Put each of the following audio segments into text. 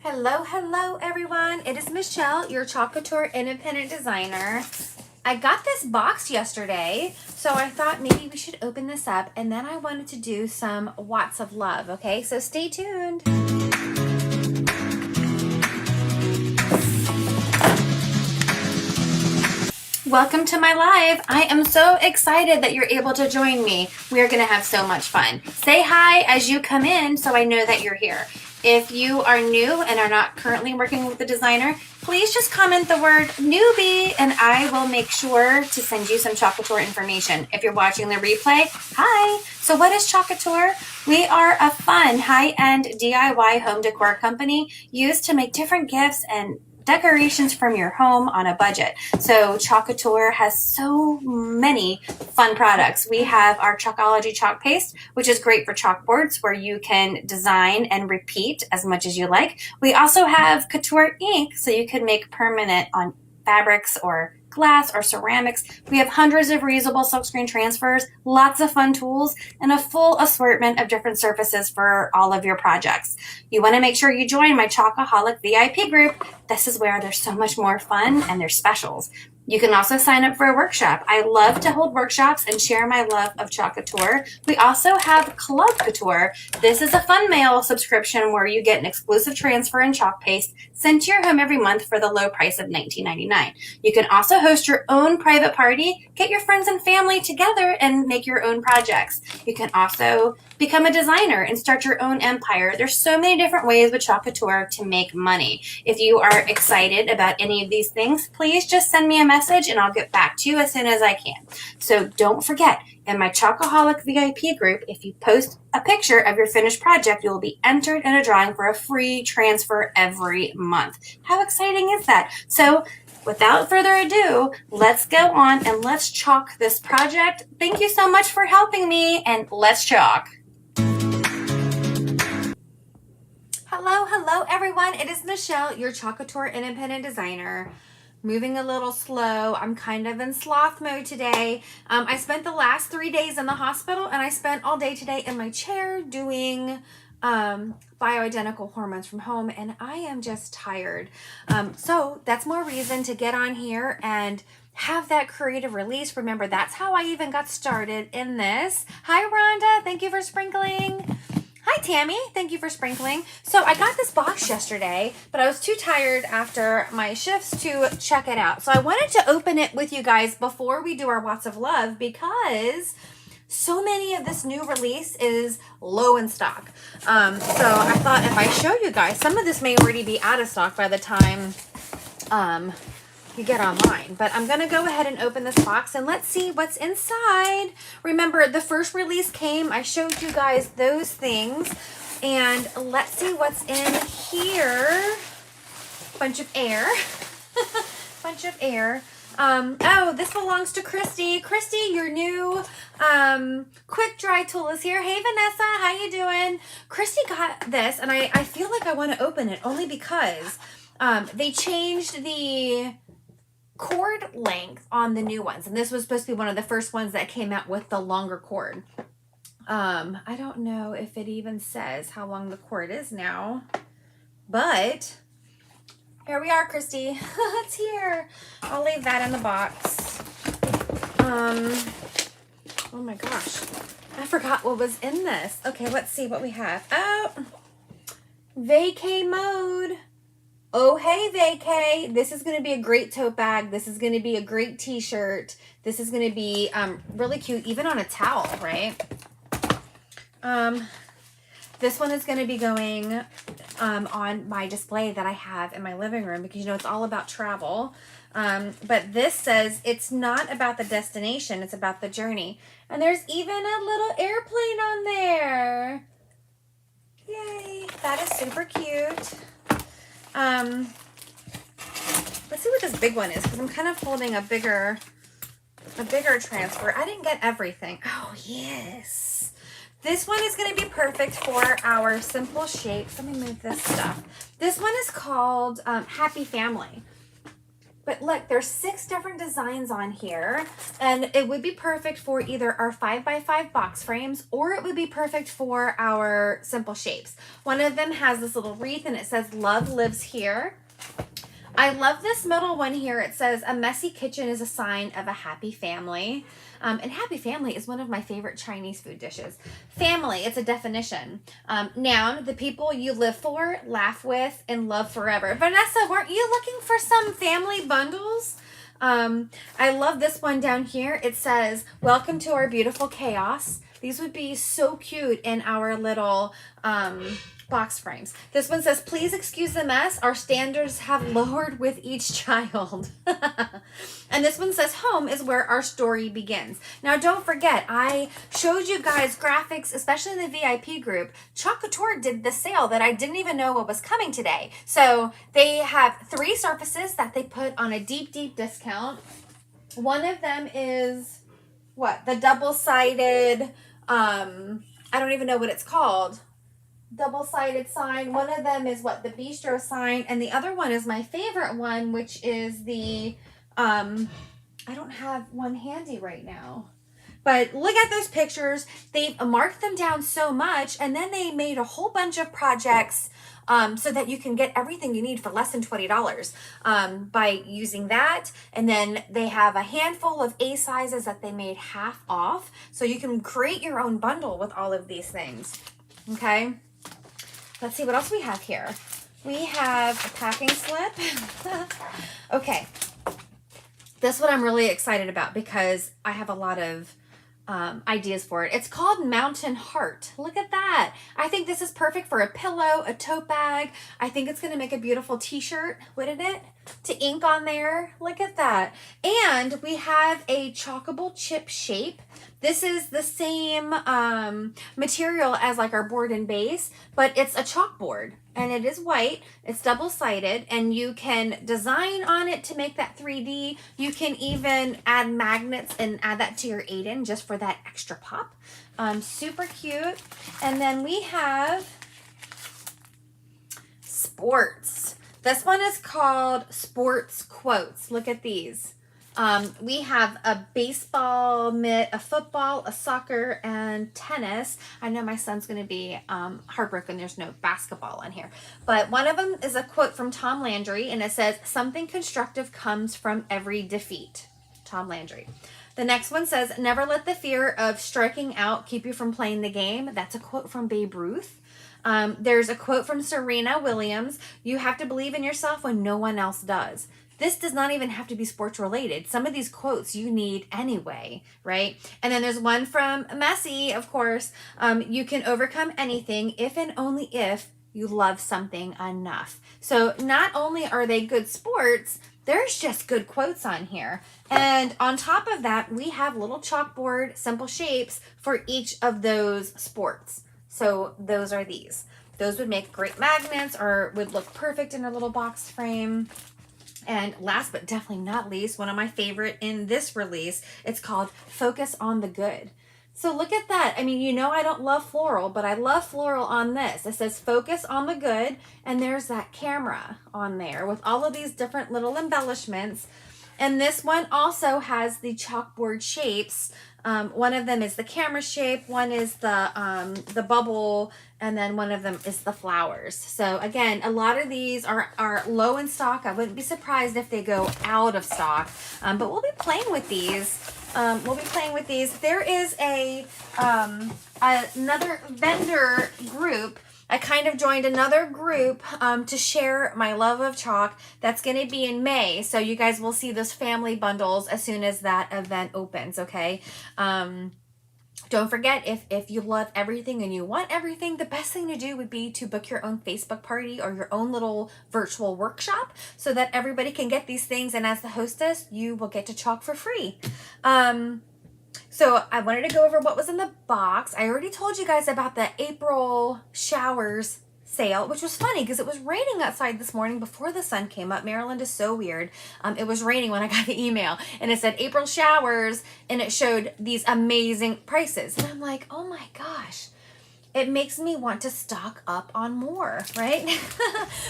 Hello everyone. It is Michelle, your Chalk Couture independent designer. I got this box yesterday, so I thought maybe we should open this up, and then I wanted to do some Watts of Love, okay? So stay tuned. Welcome to my live. I am so excited that you're able to join me. We are going to have so much fun. Say hi as you come in so I know that you're here. If you are new and are not currently working with the designer, please just comment the word newbie and I will make sure to send you some Chalk Couture information. If you're watching the replay, hi. So what is Chalk Couture? We are a fun high-end DIY home decor company used to make different gifts and decorations from your home on a budget. So Chalk Couture has so many fun products. We have our Chalkology chalk paste, which is great for chalkboards where you can design and repeat as much as you like. We also have Couture ink, so you can make permanent on fabrics or glass or ceramics. We have hundreds of reusable silkscreen transfers, lots of fun tools, and a full assortment of different surfaces for all of your projects. You want to make sure you join my Chalkaholic VIP group. This is where there's so much more fun and there's specials. You can also sign up for a workshop. I love to hold workshops and share my love of Chalk Couture. We also have Club Couture. This is a fun mail subscription where you get an exclusive transfer and chalk paste sent to your home every month for the low price of $19.99. You can also host your own private party, get your friends and family together and make your own projects. You can also become a designer and start your own empire. There's so many different ways with Chalk Couture to make money. If you are excited about any of these things, please just send me a message and I'll get back to you as soon as I can. So don't forget, in my Chalkaholic VIP group, if you post a picture of your finished project, you will be entered in a drawing for a free transfer every month. How exciting is that? So without further ado, let's go on and let's chalk this project. Thank you so much for helping me, and let's chalk. Hello everyone. It is Michelle, your Chalk Couture independent designer. Moving a little slow. I'm kind of in sloth mode today. I spent the last 3 days in the hospital, and I spent all day today in my chair doing bioidentical hormones from home, and I am just tired. So that's more reason to get on here and have that creative release. Remember, that's how I even got started in this. Hi, Rhonda. Thank you for sprinkling. Hi, Tammy. Thank you for sprinkling. So I got this box yesterday, but I was too tired after my shifts to check it out. So I wanted to open it with you guys before we do our Watts of Love because so many of this new release is low in stock. So I thought if I show you guys, some of this may already be out of stock by the time you get online, but I'm going to go ahead and open this box and let's see what's inside. Remember, the first release came, I showed you guys those things, and let's see what's in here. Bunch of air. Bunch of air. Oh, this belongs to Christy. Christy, your new quick dry tool is here. Hey, Vanessa, how you doing? Christy got this, and I feel like I want to open it only because they changed the cord length on the new ones, and this was supposed to be one of the first ones that came out with the longer cord. I don't know if it even says how long the cord is now, but here we are, Christy. It's here. I'll leave that in the box. Oh my gosh, I forgot what was in this. Okay, let's see what we have. Oh, vacay mode. Oh, hey, vacay. This is going to be a great tote bag. This is going to be a great t-shirt. This is going to be really cute, even on a towel, right? This one is going to be going on my display that I have in my living room because, you know, it's all about travel. But this says it's not about the destination. It's about the journey. And there's even a little airplane on there. Yay. That is super cute. Let's see what this big one is, because I'm kind of holding a bigger transfer. I didn't get everything. Oh, yes. This one is going to be perfect for our simple shapes. Let me move this stuff. This one is called Happy Family. But look, there's 6 different designs on here, and it would be perfect for either our 5x5 box frames, or it would be perfect for our simple shapes. One of them has this little wreath and it says love lives here. I love this middle one here. It says a messy kitchen is a sign of a happy family. And happy family is one of my favorite Chinese food dishes. Family, it's a definition. Noun, the people you live for, laugh with, and love forever. Vanessa, weren't you looking for some family bundles? I love this one down here. It says, welcome to our beautiful chaos. These would be so cute in our little box frames. This one says, please excuse the mess. Our standards have lowered with each child. And this one says, home is where our story begins. Now, don't forget, I showed you guys graphics, especially in the VIP group. Club Couture did the sale that I didn't even know what was coming today. So they have 3 surfaces that they put on a deep, deep discount. One of them is, what? The double-sided, I don't even know what it's called. Double-sided sign. One of them is what, the bistro sign, and the other one is my favorite one, which is the I don't have one handy right now, but look at those pictures. They've marked them down so much, and then they made a whole bunch of projects so that you can get everything you need for less than $20 by using that. And then they have a handful of A sizes that they made half off, so you can create your own bundle with all of these things. Okay, let's see what else we have here. We have a packing slip. Okay, this one I'm really excited about because I have a lot of ideas for it. It's called Mountain Heart. Look at that. I think this is perfect for a pillow, a tote bag. I think it's going to make a beautiful t-shirt, wouldn't it? To ink on there. Look at that. And we have a chalkable chip shape. This is the same material as like our board and base, but it's a chalkboard. And it is white, it's double-sided, and you can design on it to make that 3D. You can even add magnets and add that to your Aiden just for that extra pop. Super cute. And then we have sports. This one is called Sports Quotes. Look at these. We have a baseball mitt, a football, a soccer, and tennis. I know my son's going to be heartbroken there's no basketball in here. But one of them is a quote from Tom Landry, and it says, something constructive comes from every defeat. Tom Landry. The next one says, never let the fear of striking out keep you from playing the game. That's a quote from Babe Ruth. There's a quote from Serena Williams. You have to believe in yourself when no one else does. This does not even have to be sports related. Some of these quotes you need anyway, right? And then there's one from Messi, of course. You can overcome anything if and only if you love something enough. So not only are they good sports, there's just good quotes on here. And on top of that, we have little chalkboard, simple shapes for each of those sports. So those are these. Those would make great magnets or would look perfect in a little box frame. And last but definitely not least, one of my favorite in this release, it's called Focus on the Good. So look at that. I mean, you know I don't love floral, but I love floral on this. It says Focus on the Good, and there's that camera on there with all of these different little embellishments. And this one also has the chalkboard shapes. One of them is the camera shape, one is the bubble, and then one of them is the flowers. So again, a lot of these are low in stock. I wouldn't be surprised if they go out of stock, but we'll be playing with these. There is another vendor group. I kind of joined another group to share my love of chalk. That's going to be in May. So you guys will see those family bundles as soon as that event opens, okay? Don't forget, if you love everything and you want everything, the best thing to do would be to book your own Facebook party or your own little virtual workshop so that everybody can get these things. And as the hostess, you will get to chalk for free. So I wanted to go over what was in the box. I already told you guys about the April showers sale, which was funny because it was raining outside this morning before the sun came up. Maryland is so weird. It was raining when I got the email and it said April showers and it showed these amazing prices. And I'm like, oh my gosh. it makes me want to stock up on more, right?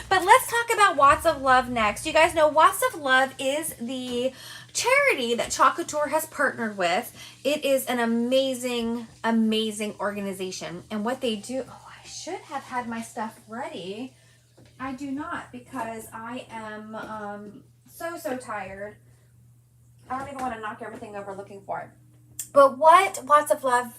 But let's talk about Watts of Love next. You guys know Watts of Love is the charity that Club Couture has partnered with. It is an amazing, amazing organization. And what they do, oh, I should have had my stuff ready. I do not, because I am so tired. I don't even want to knock everything over looking for it. But what Watts of Love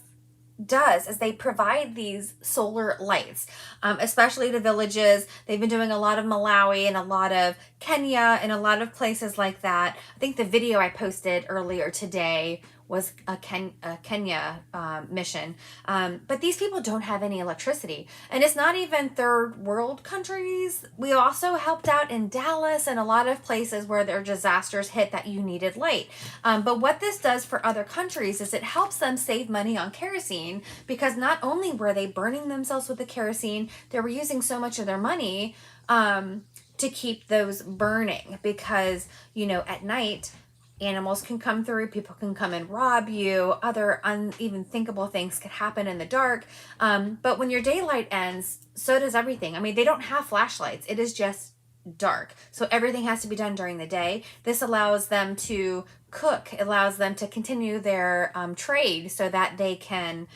does is they provide these solar lights, especially to villages. They've been doing a lot of Malawi and a lot of Kenya and a lot of places like that. I think the video I posted earlier today was a Kenya mission. But these people don't have any electricity. And it's not even third world countries. We also helped out in Dallas and a lot of places where there are disasters hit that you needed light. But what this does for other countries is it helps them save money on kerosene, because not only were they burning themselves with the kerosene, they were using so much of their money to keep those burning, because, you know, at night, animals can come through, people can come and rob you, other uneven thinkable things could happen in the dark. But when your daylight ends, so does everything. I mean, they don't have flashlights. It is just dark. So everything has to be done during the day. This allows them to cook, allows them to continue their trade so that they can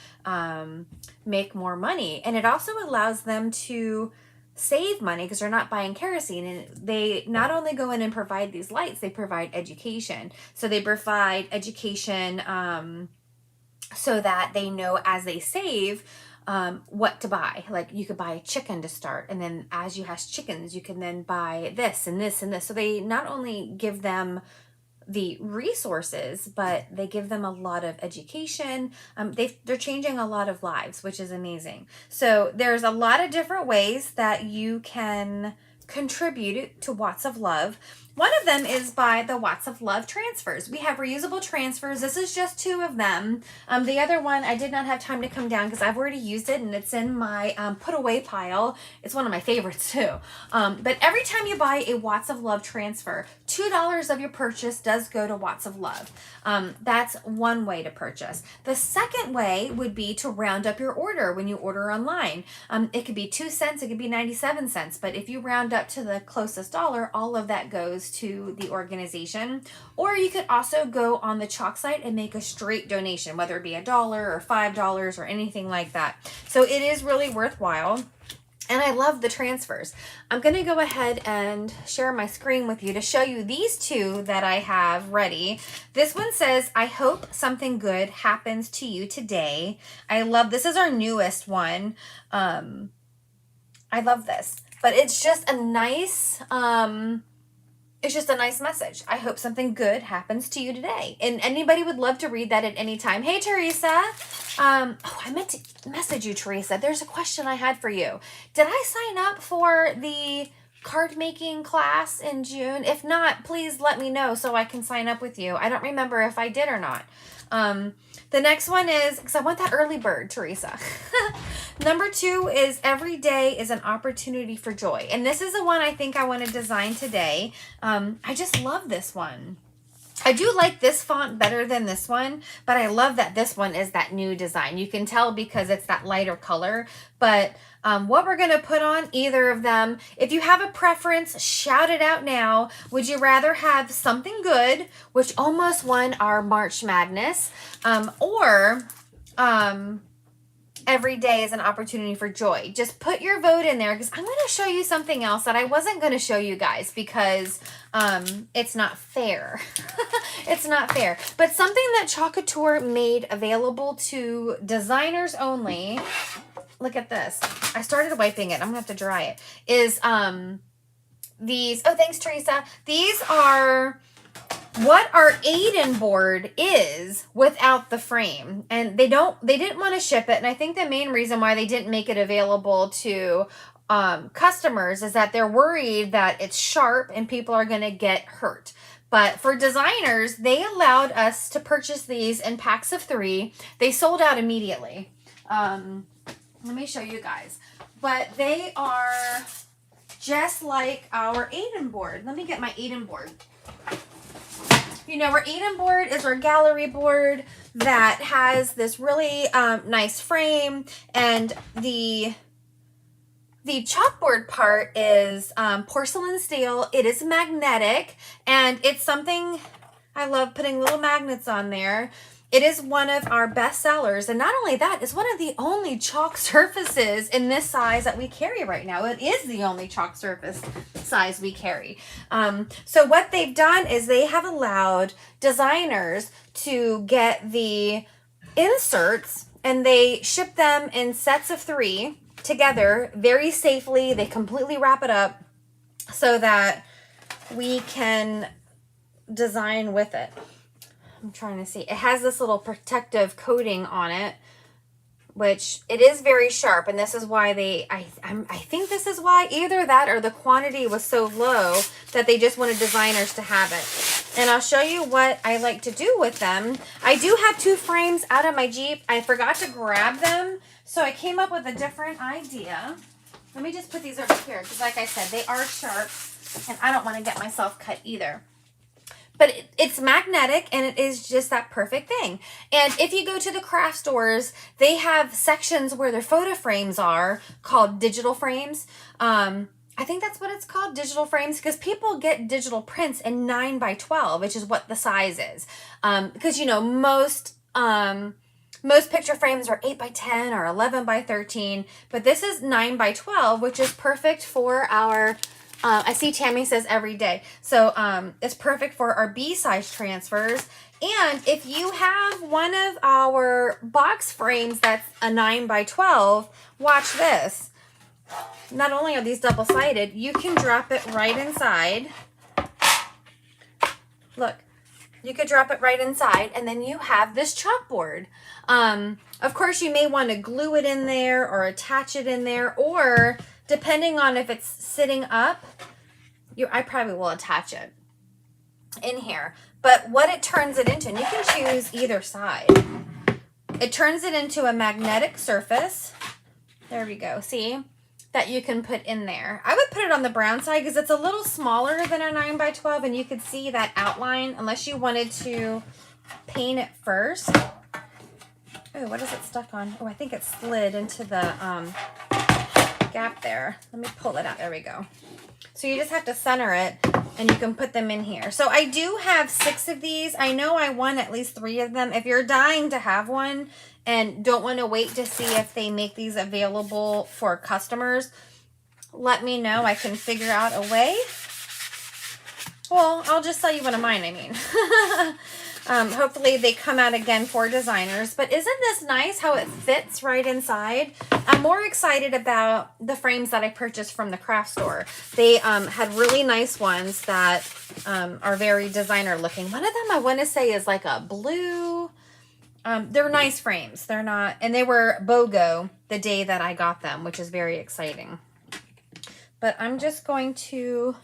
make more money. And it also allows them to save money because they're not buying kerosene, and they not only go in and provide these lights, they provide education. So they provide education so that they know as they save what to buy. Like you could buy a chicken to start, and then as you have chickens, you can then buy this and this and this. So they not only give them the resources, but they give them a lot of education. They're changing a lot of lives, which is amazing. So there's a lot of different ways that you can contribute to Watts of Love. One of them is by the Watts of Love transfers. We have reusable transfers. This is just 2 of them. The other one, I did not have time to come down because I've already used it and it's in my put away pile. It's one of my favorites too. But every time you buy a Watts of Love transfer, $2 of your purchase does go to Watts of Love. That's one way to purchase. The second way would be to round up your order when you order online. It could be 2 cents, it could be 97 cents, but if you round up to the closest dollar, all of that goes to the organization. Or you could also go on the Chalk site and make a straight donation, whether it be $1 or $5 or anything like that. So it is really worthwhile. And I love the transfers. I'm going to go ahead and share my screen with you to show you these 2 that I have ready. This one says, I hope something good happens to you today. I love, this is our newest one. I love this, but it's just a nice, message. I hope something good happens to you today. And anybody would love to read that at any time. Hey, Teresa. Oh, I meant to message you, Teresa. There's a question I had for you. Did I sign up for the card making class in June? If not, please let me know so I can sign up with you. I don't remember if I did or not. The next one is, because I want that early bird, Teresa. Number 2 is every day is an opportunity for joy. And this is the one I think I want to design today. I just love this one. I do like this font better than this one, but I love that this one is that new design. You can tell because it's that lighter color, but what we're going to put on either of them, if you have a preference, shout it out now. Would you rather have something good, which almost won our March Madness, or every day is an opportunity for joy? Just put your vote in there, because I'm going to show you something else that I wasn't going to show you guys because it's not fair. It's not fair. But something that Club Couture made available to designers only, look at this. I started wiping it. I'm going to have to dry it. Is these, oh, thanks, Teresa. These are what our Aiden board is without the frame, and they didn't want to ship it. And I think the main reason why they didn't make it available to customers is that they're worried that it's sharp and people are going to get hurt. But for designers, they allowed us to purchase these in packs of 3. They sold out immediately. Let me show you guys. But they are just like our Aiden board. Let me get my Aiden board. You know, our Eden board is our gallery board that has this really nice frame, and the chalkboard part is porcelain steel. It is magnetic, and it's something I love putting little magnets on there. It is one of our best sellers, and not only that, it's one of the only chalk surfaces in this size that we carry right now. It is the only chalk surface size we carry. So what they've done is they have allowed designers to get the inserts, and they ship them in sets of 3 together very safely. They completely wrap it up so that we can design with it. I'm trying to see. It has this little protective coating on it, which it is very sharp, and this is why I think this is why, either that or the quantity was so low that they just wanted designers to have it. And I'll show you what I like to do with them. I do have 2 frames out of my Jeep. I forgot to grab them, so I came up with a different idea. Let me just put these over here, because like I said, they are sharp, and I don't want to get myself cut either. But it's magnetic, and it is just that perfect thing. And if you go to the craft stores, they have sections where their photo frames are called digital frames. I think that's what it's called, digital frames, because people get digital prints in 9x12, which is what the size is. Because, you know, most picture frames are 8x10 or 11x13, but this is 9x12, which is perfect for our... I see Tammy says every day. So it's perfect for our B-size transfers. And if you have one of our box frames that's a 9x12, watch this. Not only are these double-sided, you can drop it right inside. Look, you could drop it right inside, and then you have this chalkboard. Of course, you may want to glue it in there or attach it in there, or depending on if it's sitting up, I probably will attach it in here. But what it turns it into, and you can choose either side. It turns it into a magnetic surface. There we go. See? That you can put in there. I would put it on the brown side because it's a little smaller than a 9x12, and you could see that outline unless you wanted to paint it first. Oh, what is it stuck on? Oh, I think it slid into the gap there. Let me pull it out. There we go. So you just have to center it, and you can put them in here. So I do have 6 of these. I know I want at least 3 of them. If you're dying to have one and don't want to wait to see if they make these available for customers, let me know. I can figure out a way. Well, I'll just sell you one of mine, I mean. Hopefully they come out again for designers. But isn't this nice how it fits right inside? I'm more excited about the frames that I purchased from the craft store. They had really nice ones that are very designer looking. One of them I want to say is like a blue. They're nice frames. They're not, and they were BOGO the day that I got them, which is very exciting. But I'm just going to,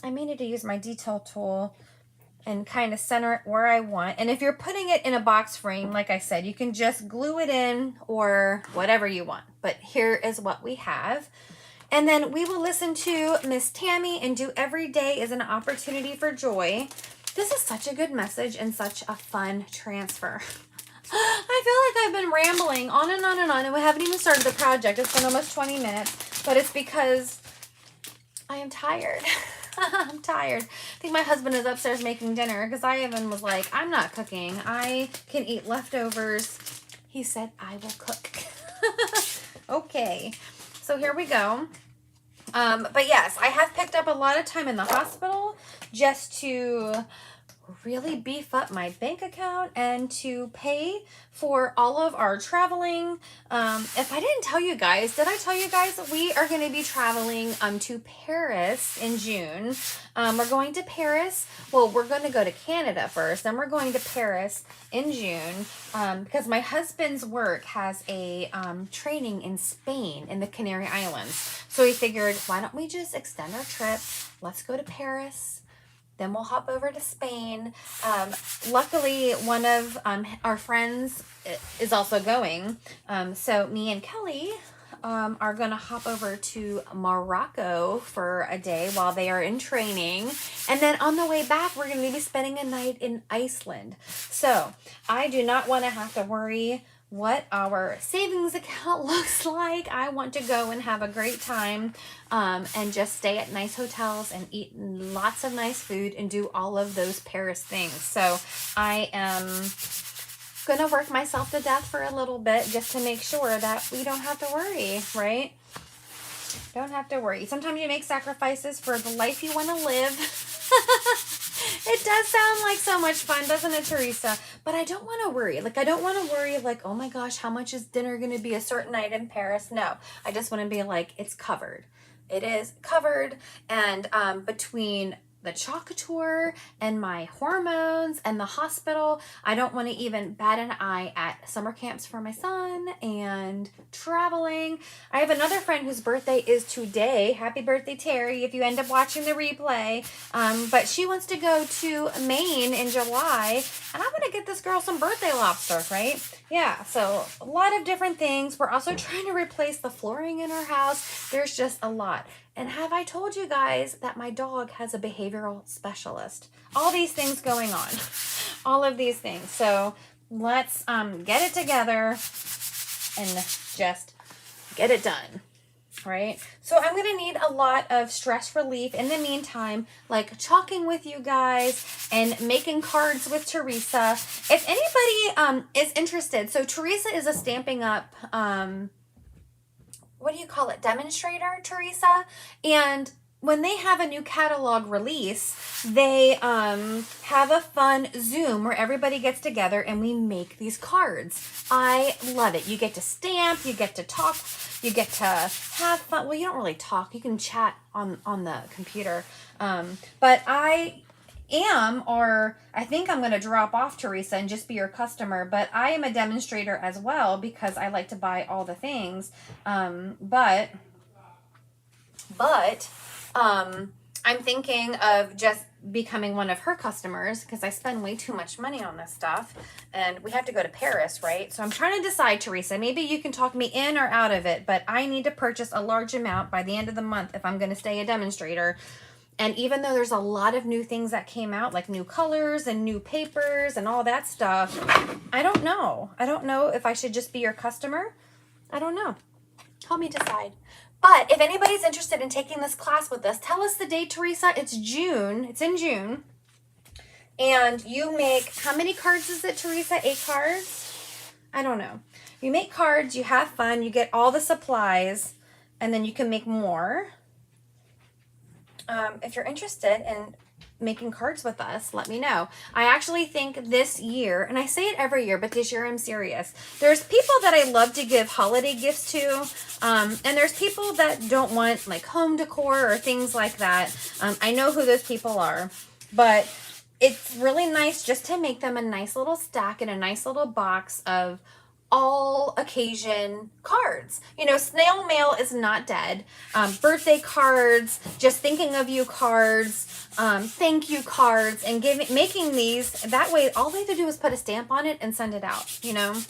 I may need to use my detail tool and kind of center it where I want. And if you're putting it in a box frame, like I said, you can just glue it in or whatever you want. But here is what we have. And then we will listen to Miss Tammy and do every day is an opportunity for joy. This is such a good message and such a fun transfer. I feel like I've been rambling on and on and on, and we haven't even started the project. It's been almost 20 minutes, but it's because I am tired. I'm tired. I think my husband is upstairs making dinner because I even was like, I'm not cooking. I can eat leftovers. He said, I will cook. Okay. So here we go. But yes, I have picked up a lot of time in the hospital just to really beef up my bank account and to pay for all of our traveling. If I didn't tell you guys, did I tell you guys that we are going to be traveling to Paris in June? We're going to Paris. Well, we're going to go to Canada first, then we're going to Paris in June because my husband's work has a training in Spain in the Canary Islands. So we figured, why don't we just extend our trip? Let's go to Paris. Then we'll hop over to Spain. Luckily, one of our friends is also going. So me and Kelly are going to hop over to Morocco for a day while they are in training. And then on the way back, we're going to be spending a night in Iceland. So I do not want to have to worry what our savings account looks like. I want to go and have a great time and just stay at nice hotels and eat lots of nice food and do all of those Paris things. So I am going to work myself to death for a little bit just to make sure that we don't have to worry, right? Don't have to worry. Sometimes you make sacrifices for the life you want to live. It does sound like so much fun, doesn't it, Teresa? But I don't want to worry. Like, I don't want to worry, like, oh my gosh, how much is dinner going to be a certain night in Paris? No, I just want to be like, it's covered. It is covered. And between the Chalk Couture and my hormones and the hospital, I don't want to even bat an eye at summer camps for my son and traveling. I have another friend whose birthday is today. Happy birthday, Terry, if you end up watching the replay. But she wants to go to Maine in July, and I'm going to get this girl some birthday lobster, right? Yeah, so a lot of different things. We're also trying to replace the flooring in our house. There's just a lot. And have I told you guys that my dog has a behavioral specialist? All these things going on. All of these things. So let's get it together and just get it done. Right? So I'm going to need a lot of stress relief in the meantime, like chalking with you guys and making cards with Teresa. If anybody is interested, so Teresa is a Stampin' Up! What do you call it? Demonstrator, Teresa. And when they have a new catalog release, they have a fun Zoom where everybody gets together and we make these cards. I love it. You get to stamp, you get to talk, you get to have fun. Well, you don't really talk. You can chat on the computer. But I am, or I think I'm going to drop off, Teresa, and just be your customer, but I am a demonstrator as well because I like to buy all the things. But I'm thinking of just becoming one of her customers because I spend way too much money on this stuff and we have to go to Paris, right? So I'm trying to decide, Teresa, maybe you can talk me in or out of it, but I need to purchase a large amount by the end of the month if I'm going to stay a demonstrator. And even though there's a lot of new things that came out, like new colors and new papers and all that stuff, I don't know. I don't know if I should just be your customer. I don't know. Help me decide. But if anybody's interested in taking this class with us, tell us the date, Teresa. It's June. It's in June. And you make, how many cards is it, Teresa? 8 cards? I don't know. You make cards, you have fun, you get all the supplies, and then you can make more. If you're interested in making cards with us, let me know. I actually think this year, and I say it every year, but this year I'm serious. There's people that I love to give holiday gifts to, and there's people that don't want like home decor or things like that. I know who those people are, but it's really nice just to make them a nice little stack in a nice little box of all occasion cards. You know, snail mail is not dead. Birthday cards, just thinking of you cards, thank you cards, and making these. That way, all they have to do is put a stamp on it and send it out, you know.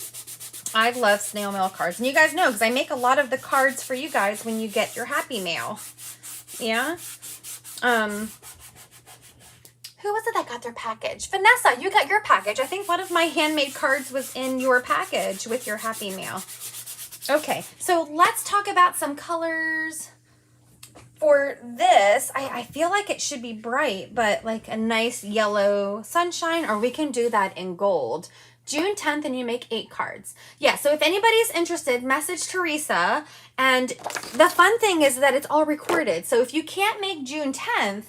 I love snail mail cards. And you guys know, because I make a lot of the cards for you guys when you get your happy mail. Yeah? Who was it that got their package? Vanessa, you got your package. I think one of my handmade cards was in your package with your happy mail. Okay, so let's talk about some colors. For this, I feel like it should be bright, but like a nice yellow sunshine, or we can do that in gold. June 10th, and you make 8 cards. Yeah, so if anybody's interested, message Teresa. And the fun thing is that it's all recorded. So if you can't make June 10th,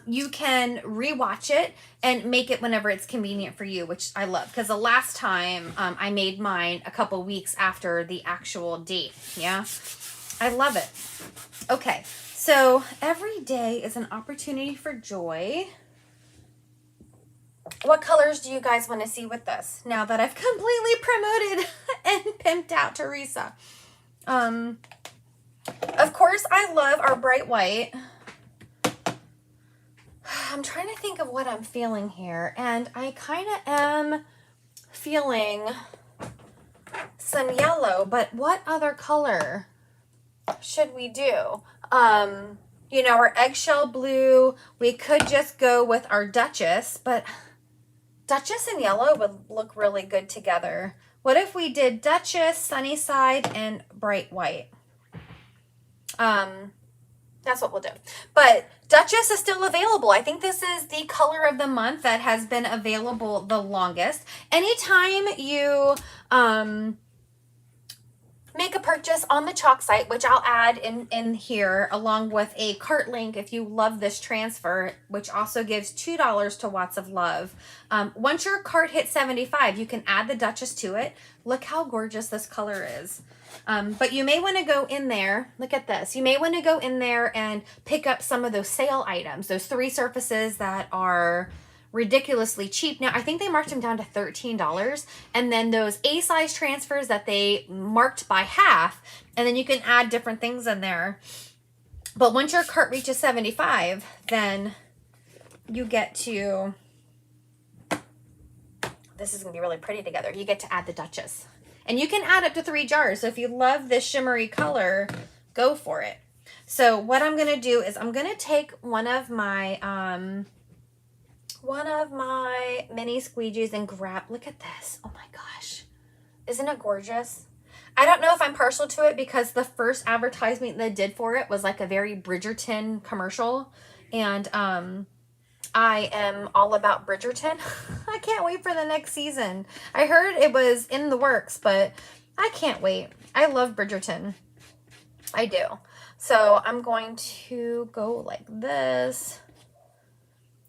you can rewatch it and make it whenever it's convenient for you, which I love. Because the last time I made mine a couple weeks after the actual date. Yeah, I love it. Okay, so every day is an opportunity for joy. What colors do you guys want to see with this now that I've completely promoted and pimped out Teresa? Of course, I love our bright white. I'm trying to think of what I'm feeling here, and I kind of am feeling some yellow, but what other color should we do? You know, our eggshell blue, we could just go with our Duchess, but Duchess and yellow would look really good together. What if we did Duchess, Sunnyside, and bright white? That's what we'll do. But Duchess is still available. I think this is the color of the month that has been available the longest. Anytime you make a purchase on the chalk site, which I'll add in here along with a cart link if you love this transfer, which also gives $2 to Watts of Love. Once your cart hits 75, you can add the Duchess to it. Look how gorgeous this color is. But you may want to go in there, look at this, you may want to go in there and pick up some of those sale items, those 3 surfaces that are ridiculously cheap. Now, I think they marked them down to $13, and then those A-size transfers that they marked by half, and then you can add different things in there. But once your cart reaches 75, then you get to, this is gonna be really pretty together, you get to add the Duchess. And you can add up to 3 jars. So if you love this shimmery color, go for it. So what I'm gonna do is I'm gonna take one of my mini squeegees and grab, look at this. Oh my gosh. Isn't it gorgeous? I don't know if I'm partial to it because the first advertisement they did for it was like a very Bridgerton commercial. And I am all about Bridgerton. I can't wait for the next season. I heard it was in the works, but I can't wait. I love Bridgerton. I do. So I'm going to go like this.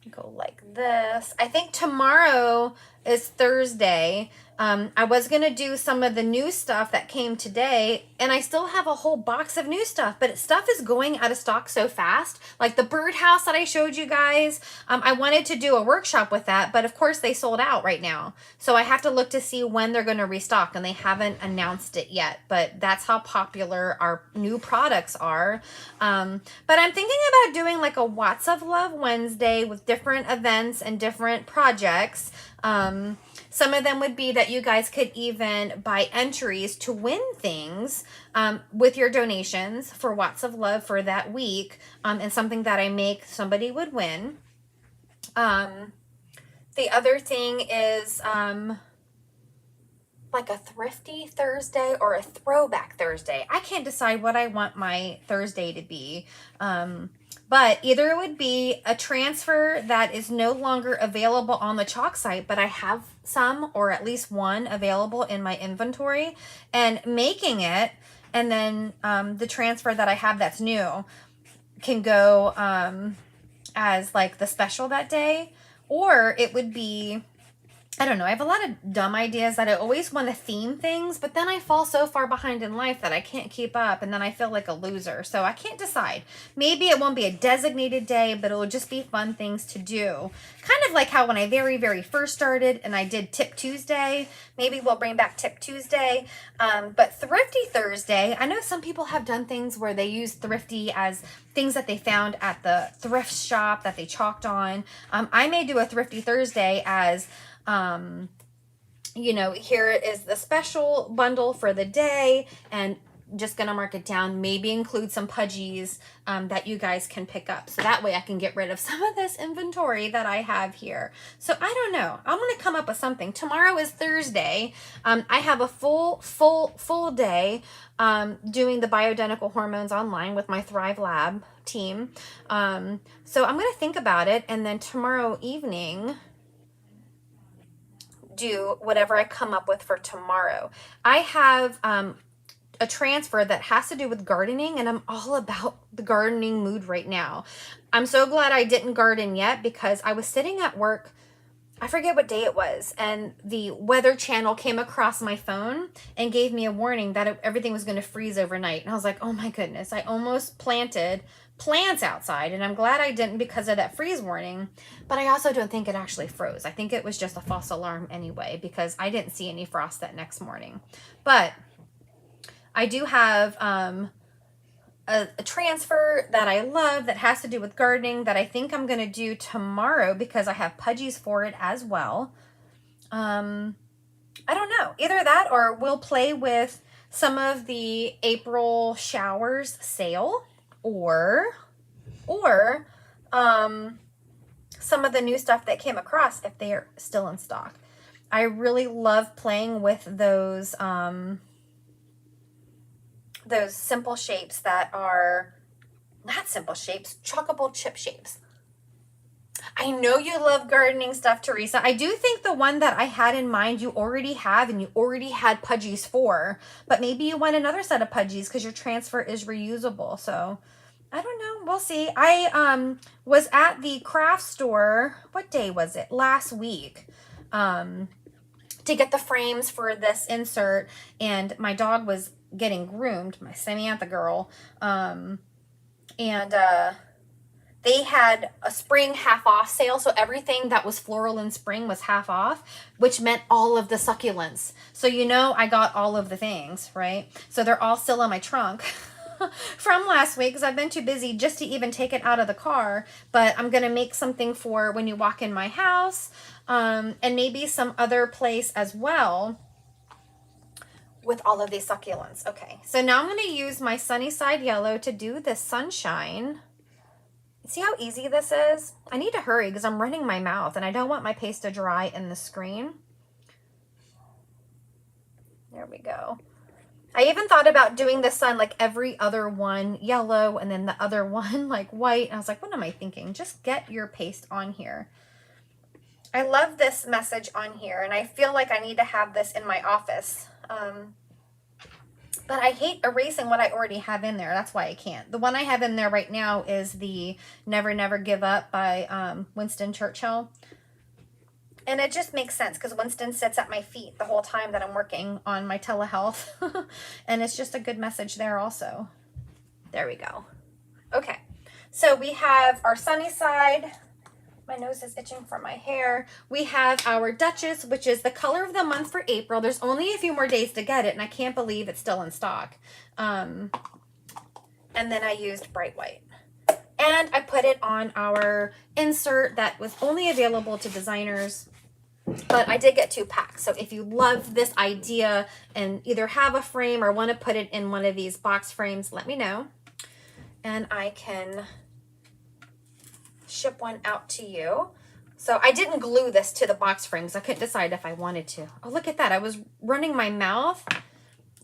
Go like this. I think tomorrow is Thursday. I was going to do some of the new stuff that came today, and I still have a whole box of new stuff, but stuff is going out of stock so fast. Like the birdhouse that I showed you guys, I wanted to do a workshop with that, but of course they sold out right now. So I have to look to see when they're going to restock, and they haven't announced it yet, but that's how popular our new products are. But I'm thinking about doing like a Watts of Love Wednesday with different events and different projects. Some of them would be that you guys could even buy entries to win things with your donations for Watts of Love for that week, and something that I make somebody would win. The other thing is like a thrifty Thursday or a throwback Thursday. I can't decide what I want my Thursday to be. But either it would be a transfer that is no longer available on the chalk site, but I have some or at least one available in my inventory, and making it, and then the transfer that I have that's new can go as like the special that day. Or it would be, I don't know, I have a lot of dumb ideas that I always want to theme things, but then I fall so far behind in life that I can't keep up, and then I feel like a loser. So I can't decide. Maybe it won't be a designated day, but it will just be fun things to do. Kind of like how when I very, very first started and I did Tip Tuesday, maybe we'll bring back Tip Tuesday. But Thrifty Thursday, I know some people have done things where they use thrifty as things that they found at the thrift shop that they chalked on. I may do a Thrifty Thursday as, you know, here is the special bundle for the day, and just gonna mark it down, maybe include some Pudgies that you guys can pick up, so that way I can get rid of some of this inventory that I have here. So I don't know, I'm gonna come up with something. Tomorrow is Thursday. I have a full day doing the bioidentical hormones online with my Thrive Lab team. So I'm gonna think about it, and then tomorrow evening do whatever I come up with for tomorrow. I have a transfer that has to do with gardening, and I'm all about the gardening mood right now. I'm so glad I didn't garden yet, because I was sitting at work, I forget what day it was, and the weather channel came across my phone and gave me a warning that everything was going to freeze overnight. And I was like, oh my goodness, I almost planted plants outside, and I'm glad I didn't because of that freeze warning. But I also don't think it actually froze. I think it was just a false alarm anyway, because I didn't see any frost that next morning. But I do have a transfer that I love that has to do with gardening that I think I'm going to do tomorrow, because I have Pudgies for it as well. I don't know. Either that, or we'll play with some of the April showers sale, or some of the new stuff that came across if they are still in stock. I really love playing with those simple shapes that are not simple shapes, chalkable chip shapes. I know you love gardening stuff, Teresa. I do think the one that I had in mind you already have, and you already had Pudgies for, but maybe you want another set of Pudgies because your transfer is reusable. So I don't know. We'll see. I was at the craft store. What day was it? Last week. To get the frames for this insert, and my dog was getting groomed, my Samantha girl. They had a spring half off sale, so everything that was floral in spring was half off, which meant all of the succulents. So you know I got all of the things, right? So they're all still in my trunk from last week because I've been too busy just to even take it out of the car. But I'm going to make something for when you walk in my house, and maybe some other place as well with all of these succulents. Okay, so now I'm going to use my Sunnyside Yellow to do this sunshine. See how easy this is? I need to hurry because I'm running my mouth and I don't want my paste to dry in the screen. There we go. I even thought about doing the sun like every other one yellow and then the other one like white. And I was like, what am I thinking? Just get your paste on here. I love this message on here, and I feel like I need to have this in my office. But I hate erasing what I already have in there. That's why I can't. The one I have in there right now is the Never Never Give Up by Winston Churchill. And it just makes sense because Winston sits at my feet the whole time that I'm working on my telehealth. And it's just a good message there also. There we go. Okay. So we have our Sunnyside. My nose is itching from my hair. We have our Duchess, which is the color of the month for April. There's only a few more days to get it, and I can't believe it's still in stock. And then I used Bright White. And I put it on our insert that was only available to designers, but I did get 2 packs. So if you love this idea and either have a frame or want to put it in one of these box frames, let me know. And I can ship one out to you. So I didn't glue this to the box frames. I couldn't decide if I wanted to. Oh, look at that. I was running my mouth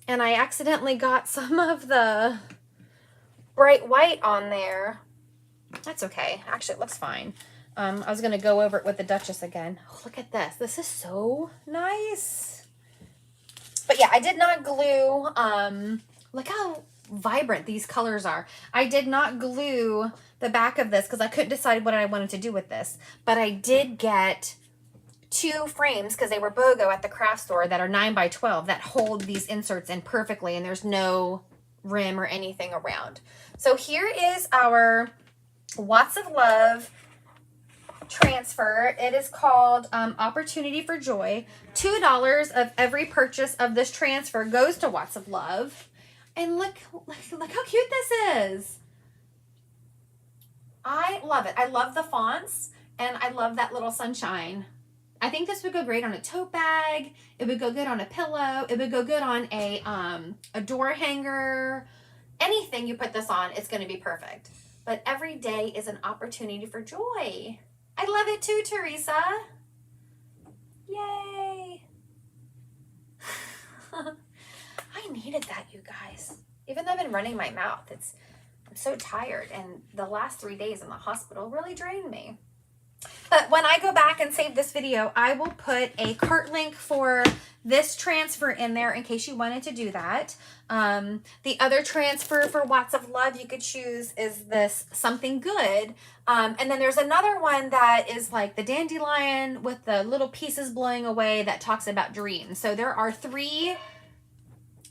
and I accidentally got some of the Bright White on there. That's okay. Actually, it looks fine. I was going to go over it with the Duchess again. Oh, look at this. This is so nice. But yeah, I did not glue. Look how vibrant these colors are. I did not glue the back of this because I couldn't decide what I wanted to do with this. But I did get 2 frames because they were BOGO at the craft store that are 9 by 12 that hold these inserts in perfectly, and there's no rim or anything around. So here is our Watts of Love transfer. It is called Opportunity for Joy. $2 of every purchase of this transfer goes to Watts of Love. And look how cute this is. I love it. I love the fonts, and I love that little sunshine. I think this would go great on a tote bag. It would go good on a pillow. It would go good on a door hanger. Anything you put this on, it's going to be perfect. But every day is an opportunity for joy. I love it too, Teresa. Yay. I needed that, you guys. Even though I've been running my mouth, I'm so tired, and the last 3 days in the hospital really drained me. But when I go back and save this video, I will put a cart link for this transfer in there in case you wanted to do that. The other transfer for Watts of Love you could choose is this Something Good. And then there's another one that is like the dandelion with the little pieces blowing away that talks about dreams. So there are 3.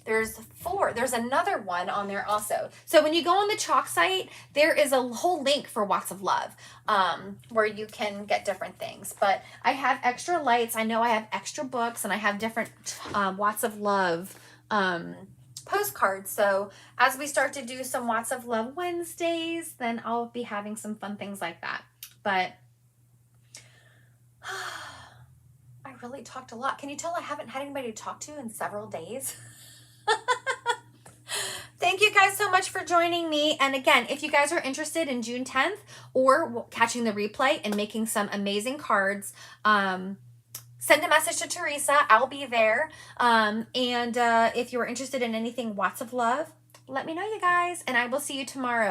There's 4. There's another one on there also. So when you go on the chalk site, there is a whole link for Watts of Love where you can get different things. But I have extra lights. I know I have extra books, and I have different Watts of Love postcards. So as we start to do some Watts of Love Wednesdays, then I'll be having some fun things like that. But I really talked a lot. Can you tell I haven't had anybody to talk to in several days? Thank you guys so much for joining me. And again, if you guys are interested in June 10th or catching the replay and making some amazing cards, send a message to Teresa. I'll be there. And if you're interested in anything Watts of Love, let me know, you guys. And I will see you tomorrow.